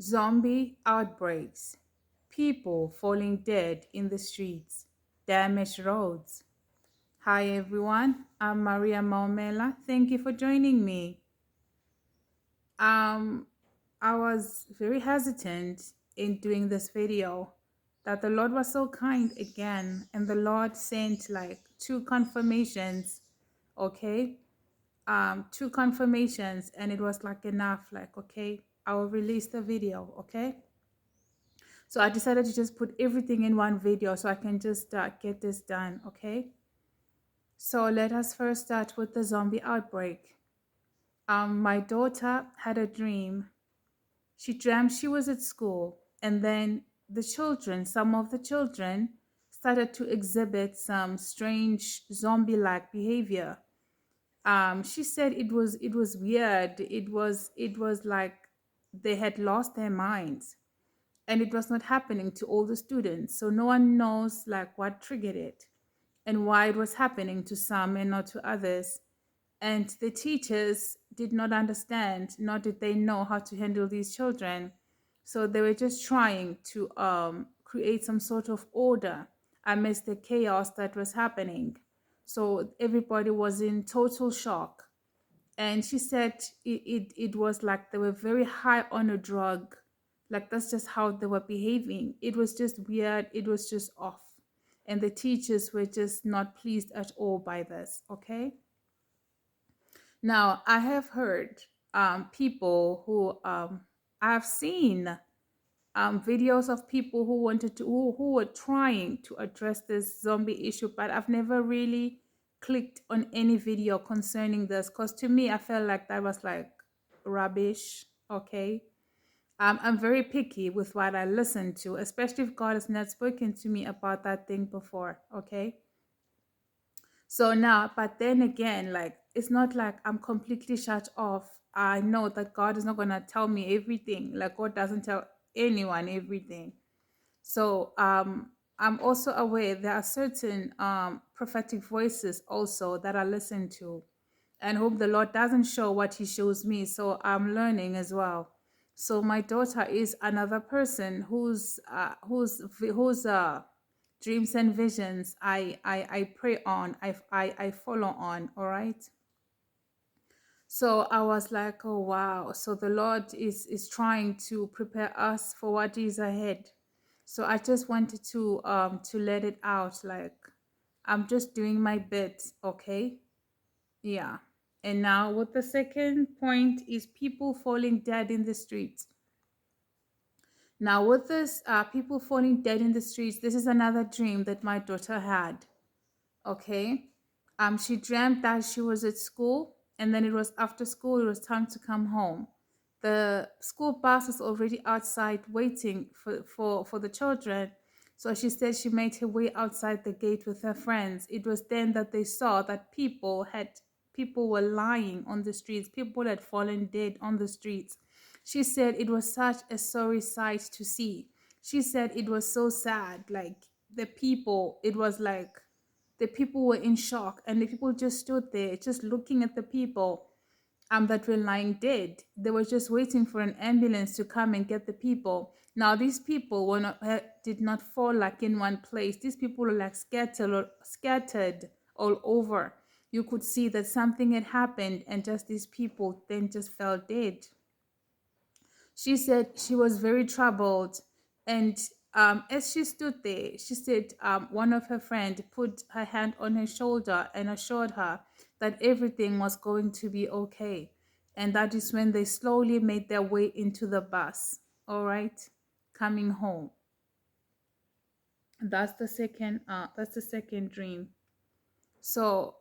Zombie outbreaks, people falling dead in the streets, damaged roads. Hi everyone, I'm Maria Maumela. Thank you for joining me. Um, I was very hesitant in doing this video that the Lord was so kind again, and the Lord sent like two confirmations, okay? Two confirmations, and it was like enough, like, okay, I will release the video, okay? So I decided to just put everything in one video so I can just get this done, okay? So let us first start with the zombie outbreak. My daughter had a dream. She dreamt she was at school, and then some of the children, started to exhibit some strange zombie-like behavior. She said it was weird. It was like they had lost their minds, and it was not happening to all the students, so no one knows like what triggered it and why it was happening to some and not to others. And the teachers did not understand, nor did they know how to handle these children, so they were just trying to create some sort of order amidst the chaos that was happening. So everybody was in total shock, and she said it was like they were very high on a drug. Like that's just how they were behaving. It was just weird, it was just off, and the teachers were just not pleased at all by this, okay? Now I have heard people who I've seen videos of people who wanted to who were trying to address this zombie issue, but I've never really clicked on any video concerning this, because to me I felt like that was like rubbish, okay? I'm very picky with what I listen to, especially if God has not spoken to me about that thing before, okay? So now, but then again, like it's not like I'm completely shut off. I know that God is not gonna tell me everything. Like God doesn't tell anyone everything. So I'm also aware there are certain prophetic voices also that I listen to, and hope the Lord doesn't show what He shows me. So I'm learning as well. So my daughter is another person whose dreams and visions I pray on, I follow on. All right. So I was like, oh wow. So the Lord is trying to prepare us for what is ahead. So I just wanted to let it out. Like I'm just doing my bit, okay? Yeah. And now with the second point is people falling dead in the streets. Now with this people falling dead in the streets, this is another dream that my daughter had. Okay. She dreamt that she was at school, and then it was after school, it was time to come home. The school bus was already outside waiting for the children. So she said she made her way outside the gate with her friends. It was then that they saw that people were lying on the streets, people had fallen dead on the streets. She said it was such a sorry sight to see. She said it was so sad. Like the people, it was like the people were in shock, and the people just stood there just looking at the people that were lying dead. They were just waiting for an ambulance to come and get the people. Now these people were not did not fall like in one place. These people were like scattered all over. You could see that something had happened, and just these people then just fell dead. She said she was very troubled, and as she stood there, she said one of her friends put her hand on her shoulder and assured her that everything was going to be okay. And that is when they slowly made their way into the bus, all right, coming home. That's the second dream. So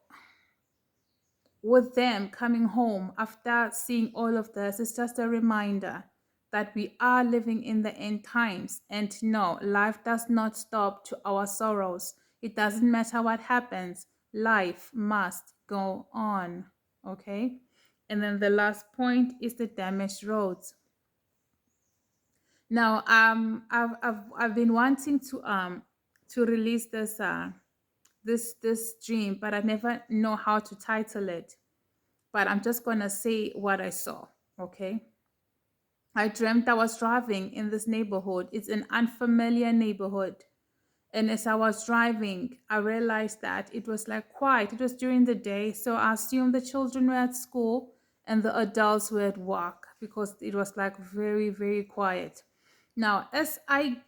with them coming home after seeing all of this, it's just a reminder that we are living in the end times. And no, life does not stop to our sorrows. It doesn't matter what happens, life must go on. Okay. And then the last point is the damaged roads. Now, I've been wanting to release this dream, but I never know how to title it, but I'm just going to say what I saw, okay? I dreamt I was driving in this neighborhood. It's an unfamiliar neighborhood. And as I was driving, I realized that it was like quiet. It was during the day. So I assumed the children were at school and the adults were at work because it was like very, very quiet. Now, as I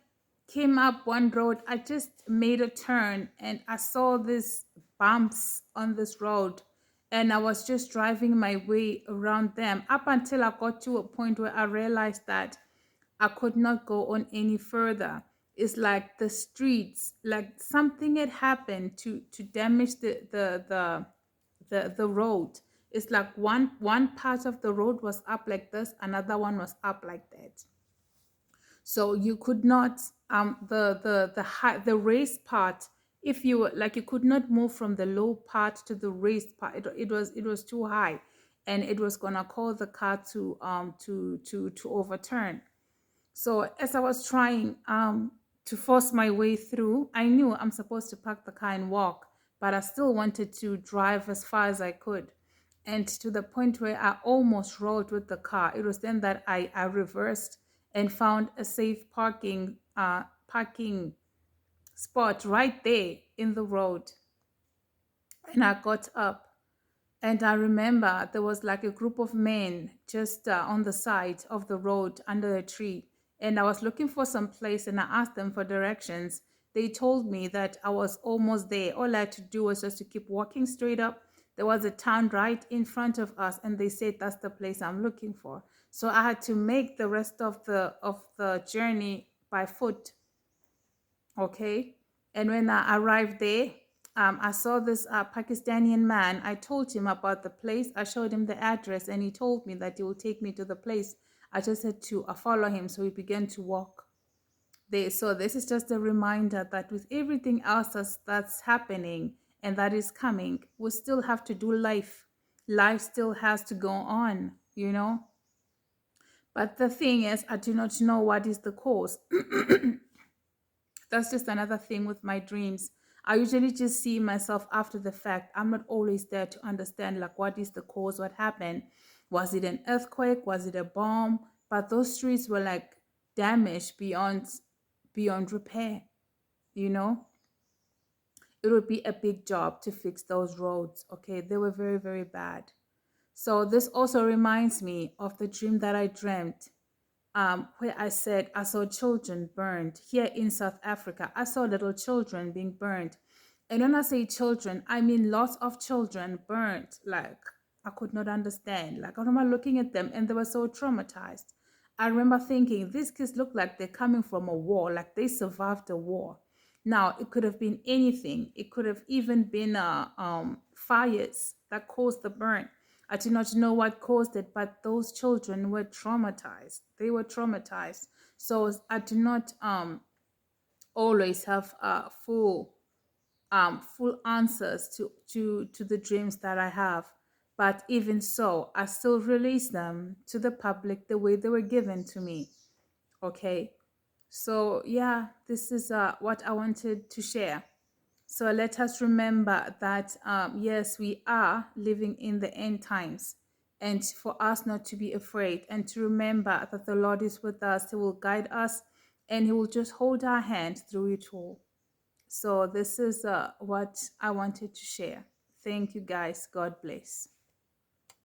came up one road, I just made a turn and I saw these bumps on this road. And I was just driving my way around them up until I got to a point where I realized that I could not go on any further. It's like the streets, like something had happened to damage the road. It's like one part of the road was up like this, another one was up like that. So you could not the race part, if you like, you could not move from the low part to the raised part. It was too high, and it was gonna cause the car to overturn. So as I was trying to force my way through, I knew I'm supposed to park the car and walk, but I still wanted to drive as far as I could. And to the point where I almost rolled with the car. It was then that I reversed and found a safe parking spot right there in the road. And I got up. And I remember there was like a group of men just on the side of the road under a tree. And I was looking for some place and I asked them for directions. They told me that I was almost there. All I had to do was just to keep walking straight up. There was a town right in front of us, and they said that's the place I'm looking for. So I had to make the rest of the journey by foot. Okay. And when I arrived there, I saw this Pakistani man. I told him about the place. I showed him the address, and he told me that he will take me to the place. I just had to follow him. So we began to walk there. So this is just a reminder that with everything else that's happening and that is coming, we still have to do life. Life still has to go on, you know. But the thing is, I do not know what is the cause. That's just another thing with my dreams. I usually just see myself after the fact. I'm not always there to understand like what is the cause, what happened. Was it an earthquake? Was it a bomb? But those streets were like damaged beyond repair, you know? It would be a big job to fix those roads. Okay, they were very, very bad. So this also reminds me of the dream that I dreamt, where I said I saw children burned here in South Africa. I saw little children being burned. And when I say children, I mean lots of children burned. Like, I could not understand. Like, I remember looking at them and they were so traumatized. I remember thinking, these kids look like they're coming from a war, like they survived a war. Now, it could have been anything. It could have even been fires that caused the burn. I do not know what caused it, but those children were traumatized. They were traumatized. So I do not always have full answers to the dreams that I have. But even so, I still release them to the public the way they were given to me. Okay. So yeah, this is what I wanted to share. So let us remember that, yes, we are living in the end times. And for us not to be afraid and to remember that the Lord is with us, He will guide us and He will just hold our hand through it all. So this is what I wanted to share. Thank you guys. God bless.